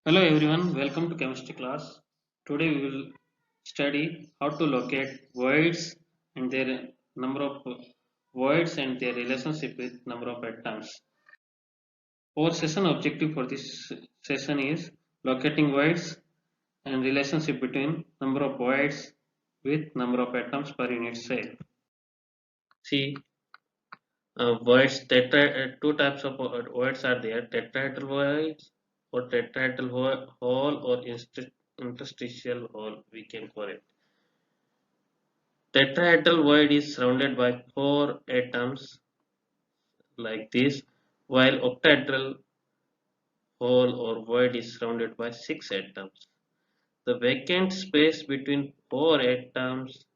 Hello everyone, welcome to chemistry class. Today we will study how to locate voids and their number of voids and their relationship with number of atoms. Our session objective for this session is locating voids and relationship between number of voids with number of atoms per unit cell. See, voids, two types of voids are there: tetrahedral voids or tetrahedral hole or interstitial hole, we can call it. Tetrahedral void is surrounded by four atoms like this, while octahedral hole or void is surrounded by six atoms. The vacant space between four atoms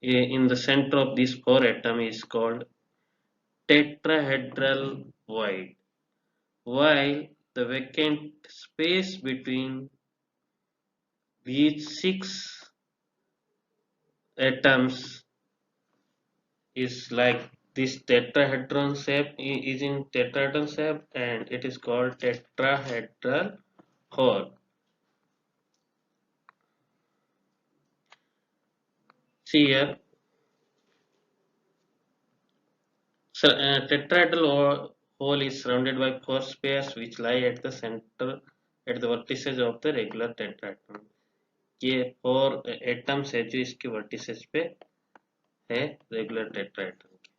in the center of these four atoms is called tetrahedral void, while the vacant space between these six atoms is like this tetrahedron shape is in tetrahedron shape and it is called tetrahedral hole. See here, so, hole is surrounded by four spheres which lie at the center at the vertices of the regular tetrahedron. ये four atoms है जो इसके vertices पे है regular tetrahedron के।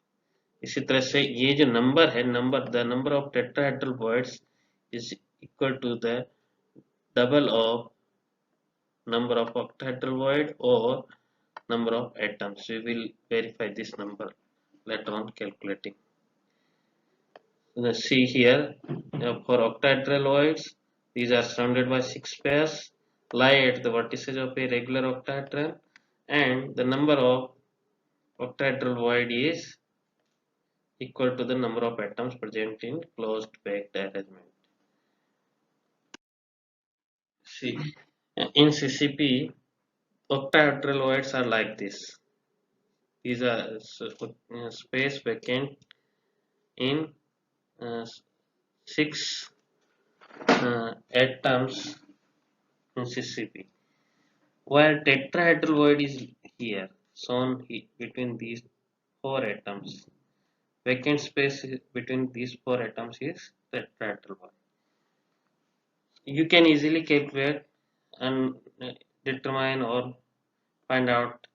इसी तरह से ये जो नंबर है the number of tetrahedral voids is equal to the double of number of octahedral void or number of atoms. We will verify this number later on calculating. Let's see here, for octahedral voids, these are surrounded by six pairs, lie at the vertices of a regular octahedron, and the number of octahedral void is equal to the number of atoms present in closed packed arrangement. See, in CCP, octahedral voids are like this. These are space vacant in six atoms in CCP, while tetrahedral void is here shown between these four atoms. Vacant space between these four atoms is tetrahedral void. You can easily calculate and determine or find out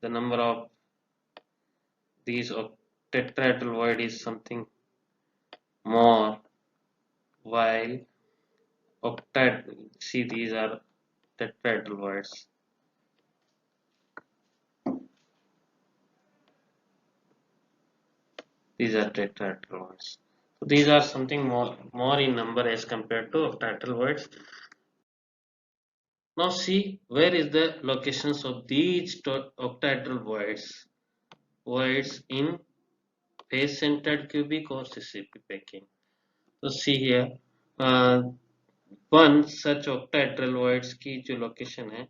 the number of these tetrahedral void is something more, while see, these are tetrahedral voids. These are tetrahedral voids. So these are something more in number as compared to octahedral voids. Now see where is the locations of these octahedral voids in face centered cubic or CCP packing. So see here, one such octahedral voids की जो location है,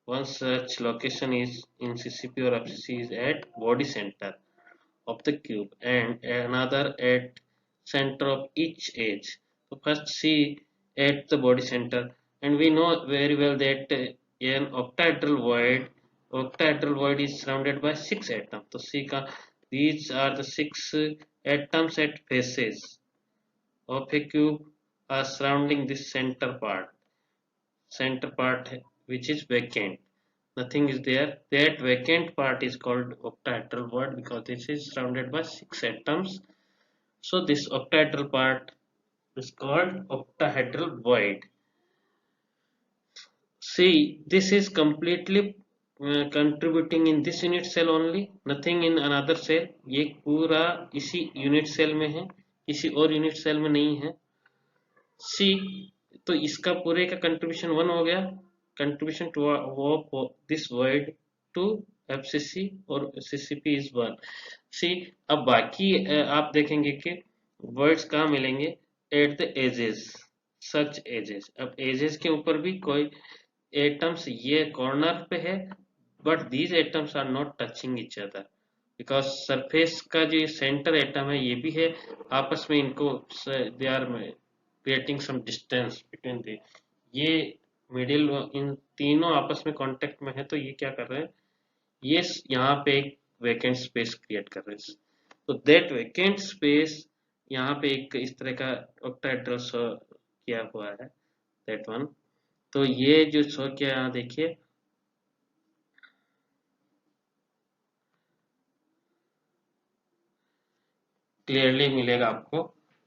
one such location is in CCP or FCC is at body center of the cube and another at center of each edge. So first see at the body center, and we know very well that an octahedral void is surrounded by six atoms. So see, these are the six atoms at faces of a cube are surrounding this center part which is vacant. Nothing is there. That vacant part is called octahedral void because this is surrounded by six atoms. So this octahedral part is called octahedral void. See, this is completely contributing in this unit cell only, nothing in another cell. ये पूरा इसी unit cell में है, किसी और unit cell में नहीं है. C, तो इसका पूरे का contribution 1 हो गया. Contribution to this void to FCC और CCP is 1. See, अब बाकी आप देखेंगे कि voids कहाँ मिलेंगे? At the edges, such edges. अब edges के ऊपर भी कोई atoms ये corner पे है, but these atoms are not touching each other because surface का जो center atom है ये भी है, आपस में इनको they are creating some distance between the, ये मिडिल इन तीनों आपस में कांटेक्ट में है, तो ये क्या कर रहे हैं, ये यहाँ पे एक वैकेंट स्पेस क्रिएट कर रहे हैं। तो दैट वैकेंट स्पेस यहाँ पे एक इस तरह का ऑक्टाहेड्रल शो किया हुआ है, दैट वन। तो ये जो शो किया यहाँ देखिए, क्लियरली मिलेगा आपको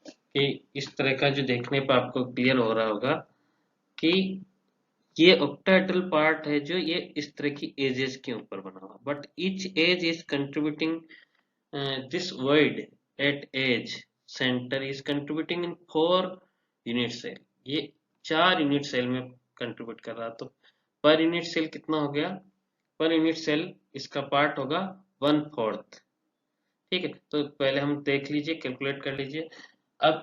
कि इस तरह का जो देखने पर आपको क्लियर हो रहा होगा कि ये ऑक्टाहेड्रल पार्ट है जो ये इस तरह की एजेस के ऊपर बना हुआ, but each edge is contributing, this void at edge center is contributing in 4 unit cell, ये 4 यूनिट सेल में कंट्रीब्यूट कर रहा। तो पर यूनिट सेल कितना हो गया, पर यूनिट सेल इसका पार्ट होगा 1/4। ठीक है, तो पहले हम देख लीजिए, कैलकुलेट कर लीजिए। अब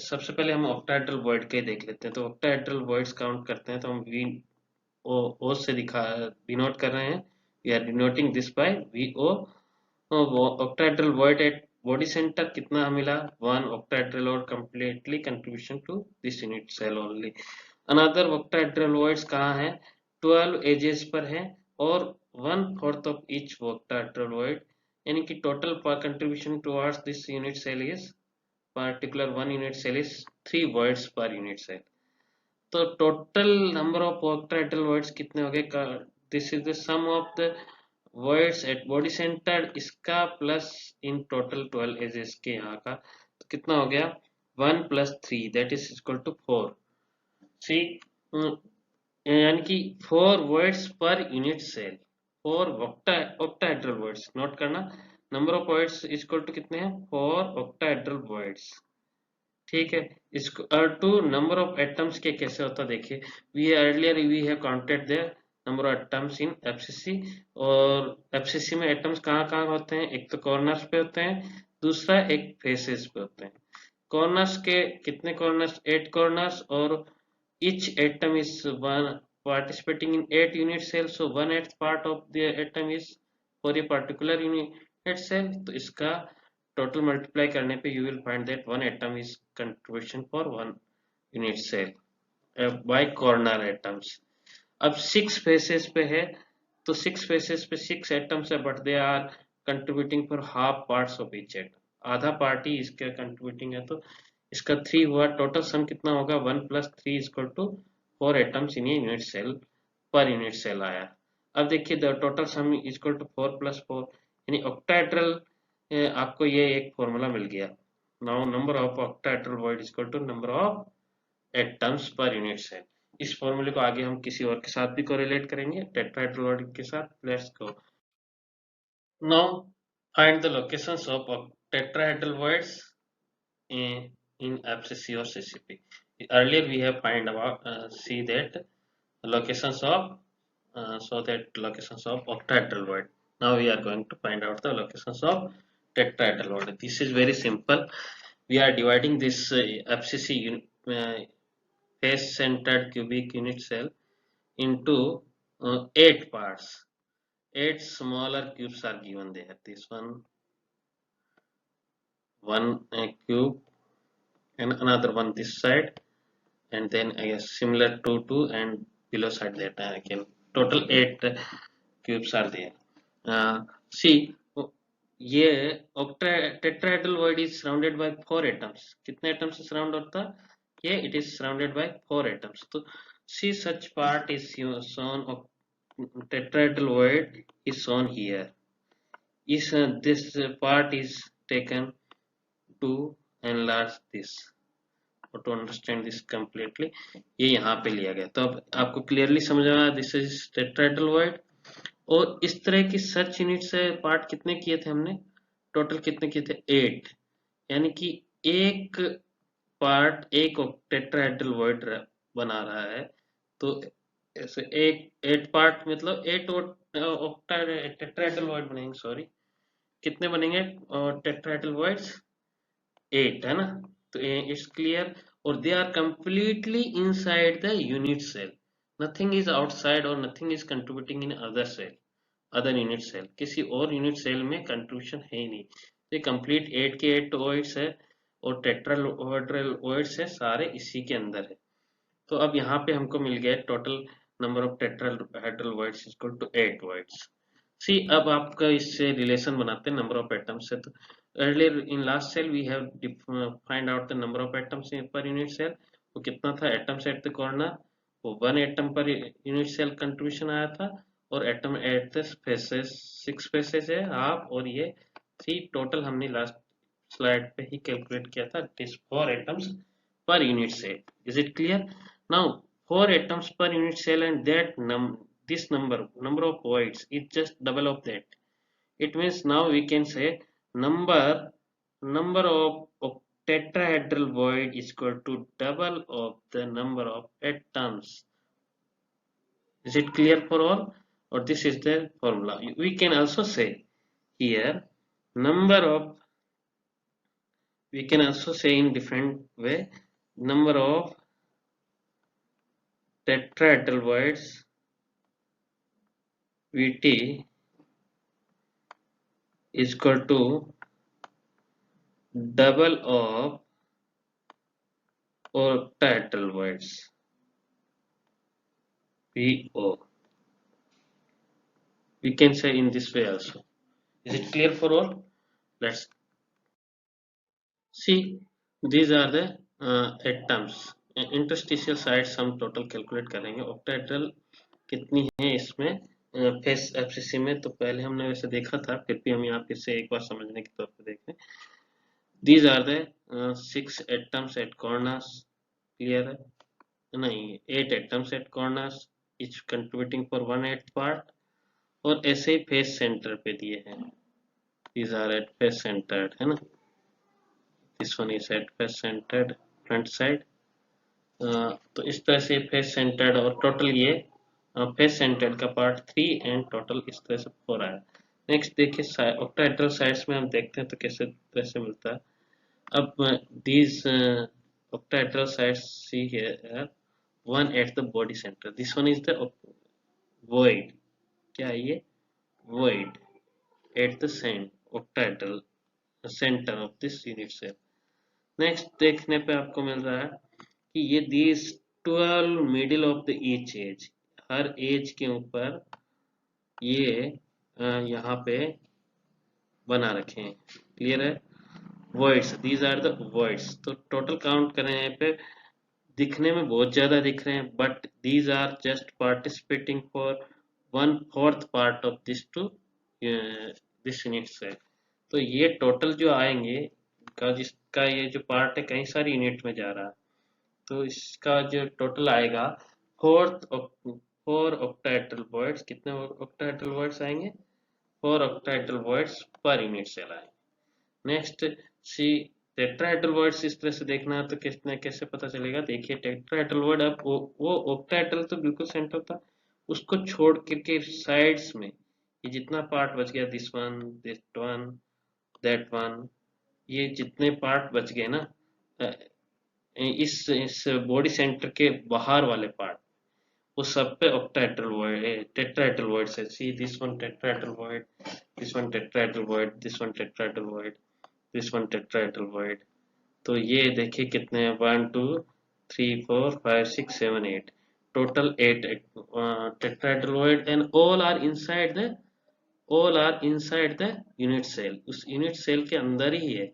सबसे पहले हम ऑक्टाहेड्रल वॉइड के देख लेते हैं। तो ऑक्टाहेड्रल वॉइड्स काउंट करते हैं, तो हम वी ओ से डिनोट कर रहे हैं, we are denoting this by V O. octahedral void at body center कितना मिला, 1 octahedral और completely contribution to this unit cell only। another octahedral voids कहाँ है, 12 edges पर है और 1/4 of each octahedral void, यानी कि total contribution towards this unit cell is particular one unit cell is 3 voids per unit cell। तो total number of octahedral voids कितने हो गए, this is the sum of the voids at body center इसका plus in total 12 edges के यहाँ का, तो कितना हो गया 1 + 3 that is equal to 4। See यानी कि 4 वर्ड्स पर unit cell, 4 octahedral voids note करना, number of voids equal to कितने हैं 4 ऑक्टाहेड्रल वर्ड्स। ठीक है, इसको और टू नंबर ऑफ एटम्स के कैसे होता देखिए, we earlier we have counted the number of atoms in FCC, और एफसीसी में एटम्स कहाँ कहाँ होते हैं, एक तो कॉर्नर्स पे होते हैं, दूसरा एक फेसेस पे होते हैं। कॉर्नर्स के कितने कॉर्नर्स, 8 कॉर्नर्स, और each atom is one participating in 8 unit cells, so 1/8 part of the atom is for a particular unit cell। तो इसका टोटल मल्टीप्लाई करने पे you will find that 1 atom is contribution for 1 unit cell by corner atoms। अब 6 faces पे है, तो 6 faces पे 6 atoms है, but they are contributing for half parts of each atom, आधा पार्ट ही इसका कंट्रीब्यूटिंग है, तो इसका 3 हुआ, टोटल सम कितना होगा 1 + 3 equal to 4 atoms in unit cell पर यूनिट सेल आया। अब देखिए the total sum equal to 4 + 4, यानी ऑक्टाहेड्रल आपको ये एक फॉर्मूला मिल गया। Now number of octahedral void equal to number of atoms per unit cell. इस फॉर्मूले को आगे हम किसी और के साथ भी कोरिलेट करेंगे, टेट्राहेड्रल वॉइड के साथ। Let's go now find the locations of tetrahedral voids in abscissa or CCP। Earlier we have find about see that locations of locations of octahedral void। Now we are going to find out the locations of tetrahedral void। This is very simple, we are dividing this abscissa face centered cubic unit cell into 8 parts, 8 smaller cubes are given there, this one cube and another one this side, and then I guess similar to 2 and below side that again total 8 cubes are there। See ये tetrahedral void is surrounded by 4 atoms, कितने atoms से surround होता है, it is surrounded by 4 atoms। तो see such part is shown of tetrahedral void is shown here, is this part is taken to enlarge this or to understand this completely, ये यहाँ पे लिया गया। तो अब आपको क्लियरली समझ आ, दिस इज टेट्राहेड्रल वॉइड। और इस तरह की सर्च यूनिट से पार्ट कितने किए थे हमने, टोटल कितने किए थे 8, यानी कि एक पार्ट एक टेट्राहेड्रल वॉइड बना रहा है। तो ऐसे एक 8 पार्ट मतलब 8 टेट्राहेड्रल वॉइड बनेंगे, सॉरी कितने बनेंगे टेट्राहेड्रल वॉइड्स, 8 है ना। तो इट्स क्लियर, और they are completely inside the unit cell, nothing is outside और nothing is contributing in other cell, other unit cell, किसी और यूनिट सेल में कंट्रीब्यूशन है ही नहीं। तो कंप्लीट 8 के 8 ओइड्स है, और टेट्राहेड्रल है सारे इसी के अंदर है। तो अब यहाँ पे हमको मिल गया total number of tetrahedral voids equal to 8 वर्ड्स। सी अब आपका इससे रिलेशन बनाते हैं नंबर ऑफ एटम्स से। तो earlier in last cell we have find out the number of atoms per unit cell। वो कितना था एटम्स एट द कॉर्नर, वो 1 एटम पर यूनिट सेल कंट्रीब्यूशन आया था। और atom at the faces 6 faces है हाफ, और ये 3 टोटल हमने लास्ट स्लाइड पे ही कैलकुलेट किया था, it is 4 atoms per unit cell। Is it clear? Now 4 atoms per unit cell, and that this number of voids is just double of that. It means now we can say number of tetrahedral void is equal to double of the number of atoms. Is it clear for all? Or this is the formula. We can also say here number of, we can also say in different way, number of tetrahedral voids Vt is equal to double of octahedral voids Vo. We can say in this way also. Is it clear for all? Let's see. These are the atoms. Interstitial sites हम total calculate करेंगे। octahedral कितनी है इसमें face FCC में, तो पहले हमने वैसे देखा था, फिर भी हम यहाँ फिर से एक बार समझने के तौर पे देखें। These are the 6 atoms at corners. Clear है? नहीं, 8 atoms at corners, each contributing for 1/8 part। और ऐसे ही फेस सेंटर पे दिए हैं। These are at face centered, है ना? This one is at face centered front side। तो इस तरह से फेस सेंटर्ड, और टोटल ये फेस सेंटर्ड का पार्ट 3 एंड टोटल इस तरह से 4 आया। नेक्स्ट देखिए ऑक्टाहेड्रल साइड्स में हम देखते हैं तो कैसे तरह से मिलता है। अब these octahedral sites see here, one at the body center, this one is the void, क्या है ये void at the octahedral center of this unit cell। Next देखने पे आपको मिल रहा है कि ये these 12 middle of the each edge, हर एज के ऊपर ये यहाँ पे बना रखे हैं। क्लियर है? voids, these are the voids। तो टोटल काउंट करें यहाँ पे, दिखने में बहुत ज्यादा दिख रहे हैं, but these are just participating for 1/4 part of this to this unit cell. तो ये टोटल जो आएंगे का, जिसका ये जो पार्ट है कई सारी यूनिट में जा रहा है, तो इसका जो टोटल आएगा 4 ऑक्टाहेड्रल वर्ड्स। कितने ऑक्टाहेड्रल वर्ड्स आएंगे? 4 ऑक्टाहेड्रल वर्ड्स पर यूनिट सेल आएंगे। नेक्स्ट सी टेट्राहेड्रल वर्ड्स इस तरह से देखना है तो कितने कैसे पता चलेगा? देखिए टेट्राहेड्रल वर्ड, अब वो ऑक्टाहेड्रल तो बिल्कुल सेंटर था, उसको छोड़ करके साइड्स में ये जितना पार्ट बच गया, दिस वन, दैट वन, ये जितने पार्ट बच गए ना इस बॉडी सेंटर के बाहर वाले पार्ट, वो सब पे ऑक्टाहेड्रल वर्ड है, टेट्राहेड्रल वर्ड्स है। See this one tetrahedral word, this one tetrahedral word, this one tetrahedral word, this one tetrahedral word. तो ये देखिए कितने हैं, 1 2 3 4 5 6 7 8, total 8 tetrahedral word, and all are inside the unit cell। उस unit cell के अंदर ही है,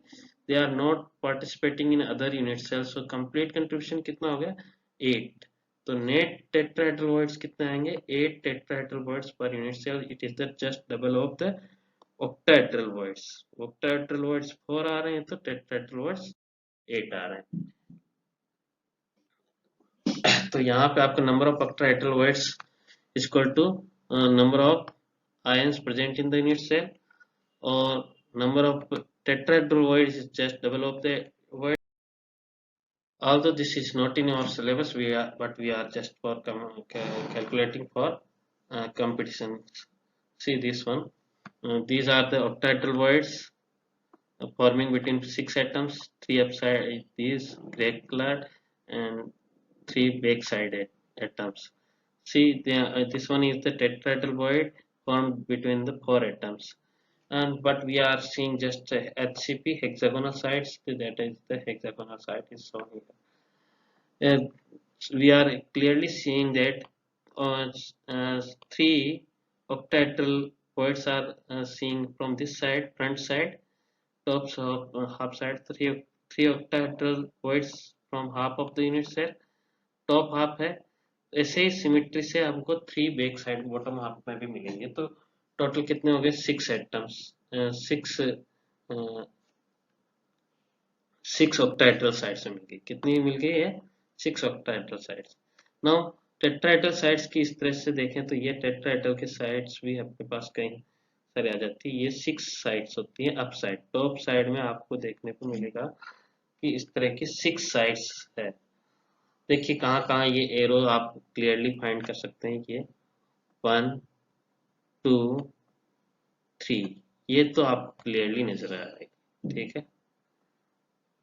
they are not participating in other unit cells। so complete contribution कितना हो गया? 8। तो नेट टेट्राहेड्रल वर्ड्स कितने आएंगे? 8 टेट्राहेड्रल वर्ड्स पर unit cell. It is the just double of the octahedral words। octahedral words 4 आ रहे हैं तो tetrahedral words 8 आ रहे हैं। तो यहाँ पे आपका number of octahedral words is equal to number of ions present in the unit cell, और number of tetrahedral words is just double of the word। Although this is not in our syllabus, but we are just for calculating for competitions। See this one, these are the octahedral words forming between 6 atoms, 3 upside these gray color and 3 backside atoms। See this one is the tetrahedral void formed between the 4 atoms। and but we are seeing just HCP hexagonal sides, that is the hexagonal side is shown here. We are clearly seeing that uh, three octahedral points are seen from this side, front side, tops of half side. Three octahedral points from half of the unit cell, top half है. ऐसे ही symmetry से हमको three back side bottom half में भी मिलेंगे. तो total कितने हो गए? Six atoms, six six octahedral sites मिल गई. कितनी मिल गई है? Six octahedral sites. Now tetrahedral sites की इस तरह से देखें तो ये टेट्राहेड्रल के साइड्स भी आपके पास कहीं सारे आ जाती है. ये सिक्स साइड्स होती है अप साइड. टॉप साइड में आपको देखने को मिलेगा कि इस तरह की सिक्स साइड्स है. देखिए कहाँ कहाँ ये एरो आप क्लियरली फाइंड कर सकते हैं. ये 1 2 3, ये तो आप क्लियरली नजर आ रहा है. ठीक है,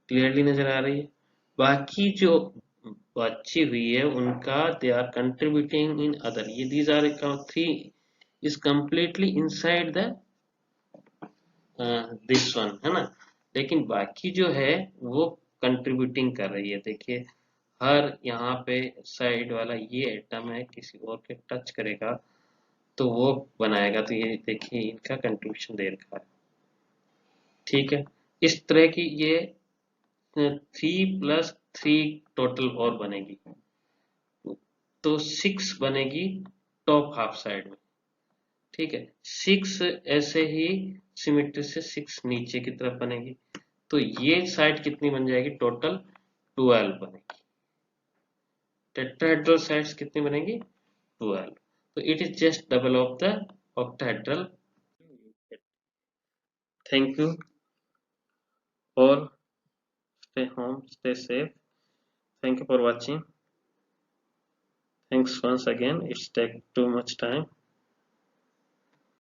क्लियरली नजर आ रही है. बाकी जो बची हुई है उनका they are contributing in other. ये these are three is completely inside the this one, है ना. लेकिन बाकी जो है वो कंट्रीब्यूटिंग कर रही है. देखिए हर यहाँ पे साइड वाला ये एटम है, किसी और के टच करेगा तो वो बनाएगा. तो ये देखिए इनका कंट्रीब्यूशन दे रखा है. ठीक है, इस तरह की ये 3 + 3 टोटल और बनेगी. तो 6 बनेगी टॉप हाफ साइड में. ठीक है, 6 ऐसे ही सिमेट्री से 6 नीचे की तरफ बनेगी. तो ये साइड कितनी बन जाएगी? टोटल 12 बनेगी. टेट्राहेड्रल साइड्स कितनी बनेगी? 12. तो it is just double of the octahedral. Thank you all. Stay home, stay safe. Thank you for watching. Thanks once again. It's take too much time.